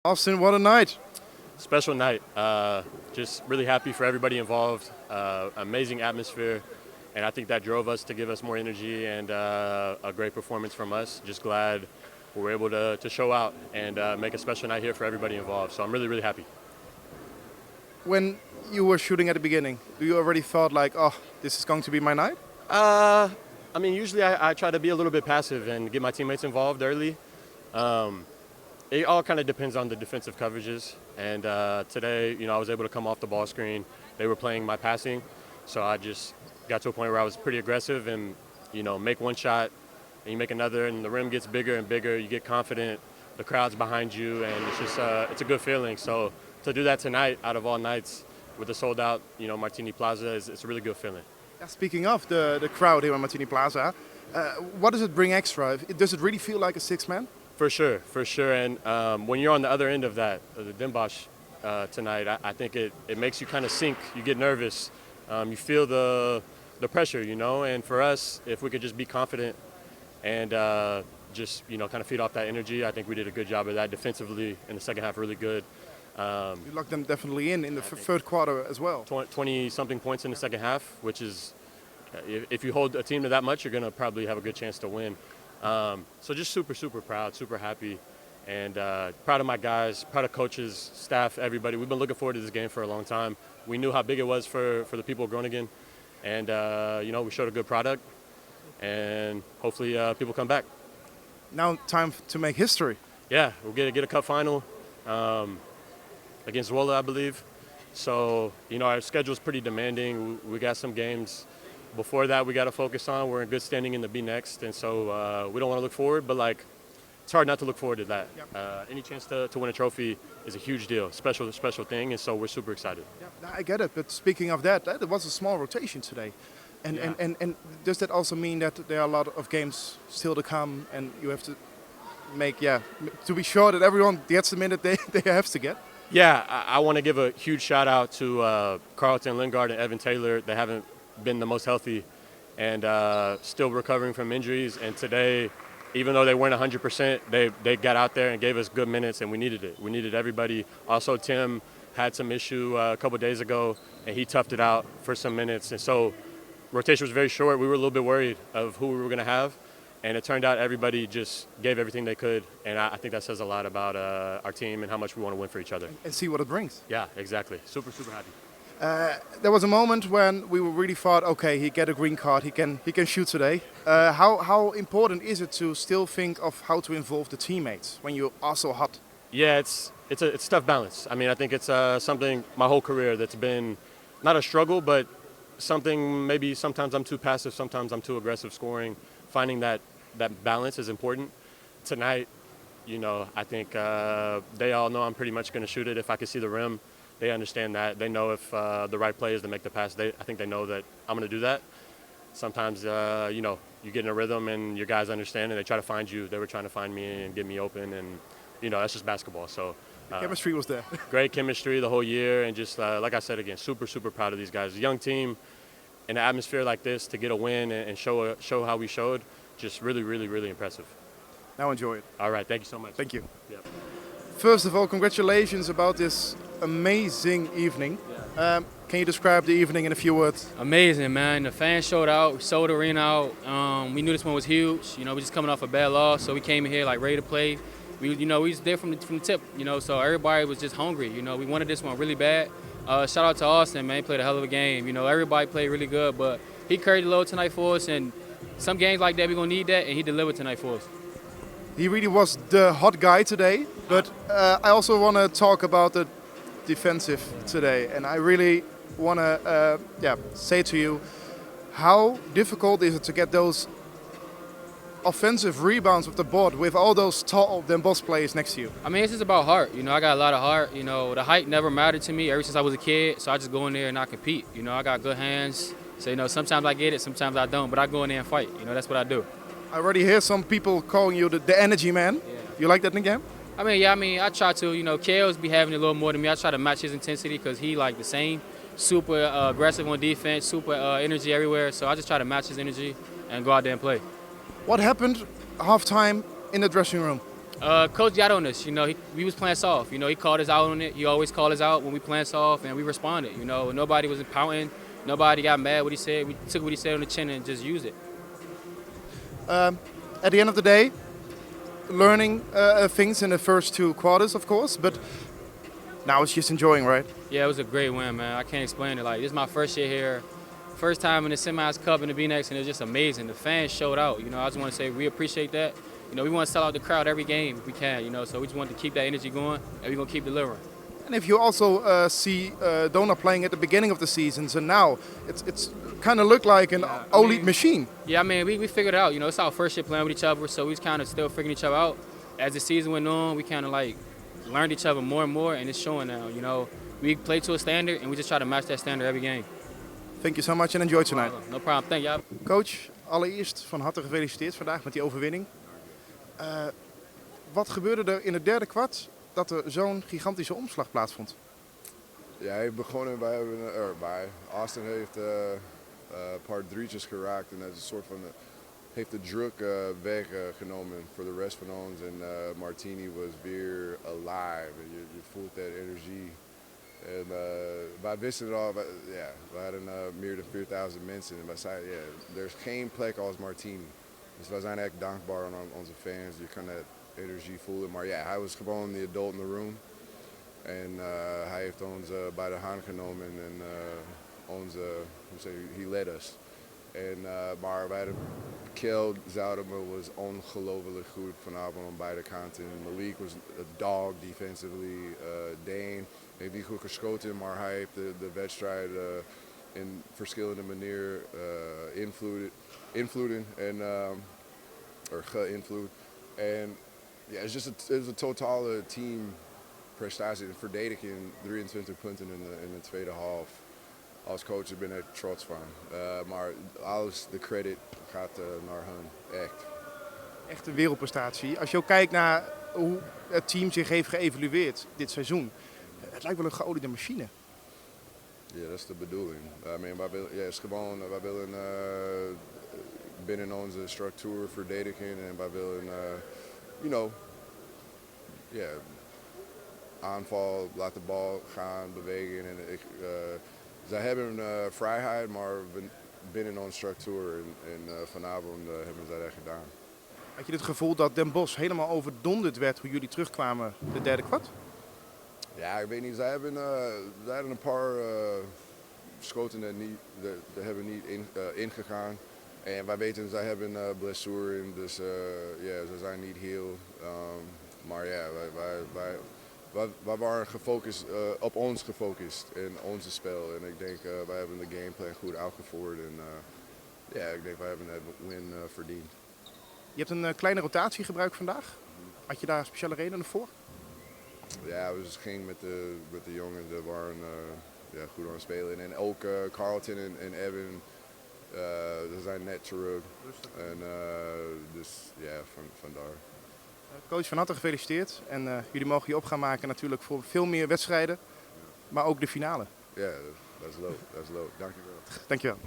Austin, what a night. Special night. Just really happy for everybody involved. Amazing atmosphere. And I think that drove us to give us more energy and a great performance from us. Just glad we were able to show out and make a special night here for everybody involved. So I'm really, really happy. When you were shooting at the beginning, do you already thought like, oh, this is going to be my night? I mean, usually I try to be a little bit passive and get my teammates involved early. It all kind of depends on the defensive coverages. And today, I was able to come off the ball screen. They were playing my passing. So I just got to a point where I was pretty aggressive and, make one shot and you make another and the rim gets bigger and bigger. You get confident. The crowd's behind you and it's just, it's a good feeling. So to do that tonight out of all nights with the sold out, Martini Plaza, it's a really good feeling. Yeah, speaking of the crowd here at Martini Plaza, what does it bring extra? Does it really feel like a six-man? For sure. And when you're on the other end of that, the Dimbosh tonight, I think it makes you kind of sink. You get nervous. You feel the pressure, and for us, if we could just be confident and just, kind of feed off that energy, I think we did a good job of that defensively in the second half, really good. You locked them definitely in the third quarter as well. 20-something points in the second half, which is, if you hold a team to that much, you're going to probably have a good chance to win. So just super, super proud, super happy, and proud of my guys, proud of coaches, staff, everybody. We've been looking forward to this game for a long time. We knew how big it was for the people of Groningen, and, we showed a good product, and hopefully people come back. Now time to make history. Yeah, we'll get a cup final against Zwolle, I believe. So, our schedule's pretty demanding. We got some games before that we got to focus on. We're in good standing in the B next, and so we don't want to look forward, but it's hard not to look forward to that. Yep. Any chance to win a trophy is a huge deal, special thing, and so we're super excited. Yeah, I get it, but speaking of that, there was a small rotation today. And does that also mean that there are a lot of games still to come, and you have to to be sure that everyone gets the minute they have to get? Yeah, I want to give a huge shout out to Carlton Lingard and Evan Taylor. They haven't been the most healthy and still recovering from injuries. And today, even though they weren't 100%, they got out there and gave us good minutes, and we needed it. We needed everybody. Also, Tim had some issue a couple days ago, and he toughed it out for some minutes. And so rotation was very short. We were a little bit worried of who we were going to have. And it turned out everybody just gave everything they could. And I think that says a lot about our team and how much we want to win for each other. And see what it brings. Yeah, exactly. Super, super happy. There was a moment when we really thought, okay, he get a green card, he can shoot today. How important is it to still think of how to involve the teammates when you are so hot? Yeah, it's a tough balance. I mean, I think it's something my whole career that's been not a struggle, but something maybe sometimes I'm too passive, sometimes I'm too aggressive scoring. Finding that balance is important. Tonight, I think they all know I'm pretty much going to shoot it if I can see the rim. They understand that. They know if the right play is to make the pass. I think they know that I'm going to do that. Sometimes, you get in a rhythm and your guys understand and they try to find you. They were trying to find me and get me open, and, that's just basketball. So the chemistry was there. Great chemistry the whole year, and just, like I said again, super, super proud of these guys. A young team in an atmosphere like this to get a win and show how we showed, just really, really, really impressive. Now enjoy it. All right, thank you so much. Thank you. Yep. First of all, congratulations about this amazing evening. Yeah. Can you describe the evening in a few words? Amazing, man. The fans showed out. We sold the arena out. We knew this one was huge. We just coming off a bad loss, so we came in here ready to play. We was there from the tip. So everybody was just hungry. We wanted this one really bad. Shout out to Austin, man. He played a hell of a game. Everybody played really good, but he carried the load tonight for us. And some games like that, we're gonna need that, and he delivered tonight for us. He really was the hot guy today, but I also want to talk about the defensive today, and I really want to say to you, how difficult is it to get those offensive rebounds with the board with all those tall Den Bosch players next to you? I mean, it's just about heart. I got a lot of heart. The height never mattered to me ever since I was a kid, so I just go in there and I compete. I got good hands, so sometimes I get it, sometimes I don't, but I go in there and fight. That's what I do. I already hear some people calling you the energy man. Yeah. You like that in the game? I try to. Kale's be having a little more than me. I try to match his intensity because he the same, super aggressive on defense, super energy everywhere. So I just try to match his energy and go out there and play. What happened halftime in the dressing room? Coach got on us. We was playing soft. He called us out on it. He always called us out when we playing soft, and we responded. Nobody was pouting. Nobody got mad what he said. We took what he said on the chin and just used it. At the end of the day, learning things in the first 2 quarters, of course, but now it's just enjoying, right? Yeah, it was a great win, man. I can't explain it. This is my first year here, first time in the Semis Cup and the B-Nex, and it was just amazing. The fans showed out. I just want to say we appreciate that. We want to sell out the crowd every game if we can. So we just want to keep that energy going, and we're gonna keep delivering. And if you also see Donar playing at the beginning of the seasons, and now it's kind of looked like an elite machine. Yeah, we figured it out. It's our first year playing with each other, so we was kind of still figuring each other out. As the season went on, we kind of learned each other more and more, and it's showing now. We play to a standard, and we just try to match that standard every game. Thank you so much and enjoy tonight. No problem. Thank you. Coach, allereerst van harte gefeliciteerd vandaag met die overwinning. Wat gebeurde er in het derde kwart dat er zo'n gigantische omslag plaatsvond? Ja, hij heeft begonnen bij Austin heeft een paar drietjes geraakt en dat is een soort van heeft de druk weggenomen voor de rest van ons en Martini was weer alive en je voelt dat energie. En wij wisten het al, we hadden meer dan 4000 mensen en wij zeiden, er is geen plek als Martini. Dus wij zijn echt dankbaar aan onze fans, je kan dat energie voelen. Maar hij was gewoon de adult in the room. En hij heeft ons bij de hand genomen en he led us. En, maar wij hadden Kel Zoudemer was ongelooflijk goed vanavond aan beide kanten. Malik was a dog defensively. Dane heeft niet goed geschoten, maar hij heeft de wedstrijd in verschillende manieren invloeden en geïnvloed. En het is een totale teamprestatie. Verdediging 23 punten in de tweede half. Als coach ben ik trots van. Maar alles, de credit gaat naar hen. Echt. Echt een wereldprestatie. Als je ook kijkt naar hoe het team zich heeft geëvalueerd dit seizoen. Het lijkt wel een geoliede machine. Ja, dat is de bedoeling. Wij willen binnen onze structuur verdedigen en wij willen, aanval, laat de bal gaan, bewegen. En zij hebben vrijheid, maar binnen onze structuur en vanavond hebben zij dat gedaan. Had je het gevoel dat Den Bosch helemaal overdonderd werd hoe jullie terugkwamen de derde kwart? Ja, ik weet niet. Zij hadden een paar schoten dat hebben niet ingegaan. En wij weten, zij hebben blessure, dus ze zijn niet heel. Maar wij waren gefocust, op ons gefocust in onze spel. En ik denk, wij hebben de gameplan goed uitgevoerd. En ik denk, wij hebben het win verdiend. Je hebt een kleine rotatie gebruikt vandaag. Had je daar speciale redenen voor? Ja, we gingen met de jongens, die waren goed aan het spelen. En ook Carlton en Evan, ze zijn net terug. En dus vandaar. Coach, van harte gefeliciteerd. En jullie mogen je op gaan maken natuurlijk voor veel meer wedstrijden, maar ook de finale. Ja, dat is leuk. Dat is leuk. Dankjewel. Dankjewel.